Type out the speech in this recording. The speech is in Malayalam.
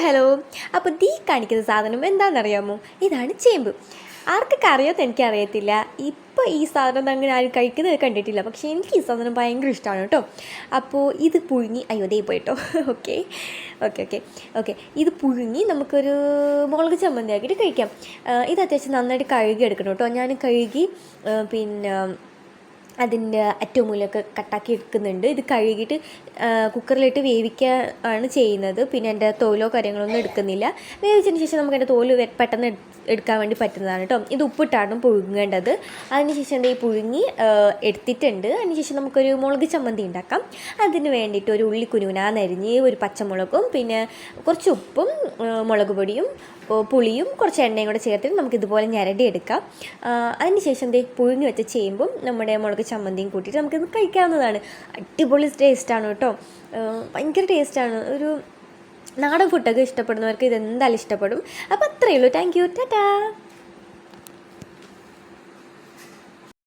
ഹലോ. അപ്പോൾ ഈ കാണിക്കുന്ന സാധനം എന്താണെന്നറിയാമോ? ഇതാണ് ചേമ്പ്. ആർക്കൊക്കെ അറിയാമെന്ന് എനിക്കറിയത്തില്ല. ഇപ്പോൾ ഈ സാധനം അങ്ങനെ ആരും കഴിക്കുന്നത് കണ്ടിട്ടില്ല. പക്ഷേ എനിക്ക് ഈ സാധനം ഭയങ്കര ഇഷ്ടമാണ് കേട്ടോ. അപ്പോൾ ഇത് പുഴുങ്ങി ദേ പോയിട്ടോ. ഓക്കെ ഓക്കെ ഓക്കെ ഓക്കെ ഇത് പുഴുങ്ങി നമുക്കൊരു മുളക് ചമ്മന്തി ആക്കിയിട്ട് കഴിക്കാം. ഇത് അത്യാവശ്യം നന്നായിട്ട് കഴുകി എടുക്കണം കേട്ടോ. ഞാൻ കഴുകി പിന്നെ അതിൻ്റെ അറ്റവും മൂലമൊക്കെ കട്ടാക്കി എടുക്കുന്നുണ്ട്. ഇത് കഴുകിയിട്ട് കുക്കറിലിട്ട് വേവിക്കുക ആണ് ചെയ്യുന്നത്. പിന്നെ എൻ്റെ തോലോ കാര്യങ്ങളൊന്നും എടുക്കുന്നില്ല. വേവിച്ചതിന് ശേഷം നമുക്ക് എൻ്റെ തോല് പെട്ടെന്ന് എടുക്കാൻ വേണ്ടി പറ്റുന്നതാണ് കേട്ടോ. ഇത് ഉപ്പിട്ടാണ് പുഴുങ്ങേണ്ടത്. അതിനുശേഷം എന്താ ഈ പുഴുങ്ങി എടുത്തിട്ടുണ്ട്. അതിനുശേഷം നമുക്കൊരു മുളക് ചമ്മന്തി ഉണ്ടാക്കാം. അതിന് വേണ്ടിയിട്ട് ഒരു ഉള്ളി കുനുകുനാന്നരിഞ്ഞ്, ഒരു പച്ചമുളകും, പിന്നെ കുറച്ച് ഉപ്പും മുളക് പൊടിയും പുളിയും കുറച്ച് എണ്ണയും കൂടെ ചേർത്തിട്ട് നമുക്കിതുപോലെ ഞരടി എടുക്കാം. അതിനുശേഷം എന്തേ പുഴുങ്ങി വെച്ച ചേമ്പും നമ്മുടെ മുളക് ചമ്മന്തിയും കൂട്ടിയിട്ട് നമുക്കിത് കഴിക്കാവുന്നതാണ്. അടിപൊളി ടേസ്റ്റാണ് കേട്ടോ. ഭയങ്കര ടേസ്റ്റാണ്. ഒരു നാടൻ ഫുഡൊക്കെ ഇഷ്ടപ്പെടുന്നവർക്ക് ഇതെന്തായാലും ഇഷ്ടപ്പെടും. അപ്പോൾ അത്രയേ ഉള്ളൂ. Thank you. ടാറ്റാ.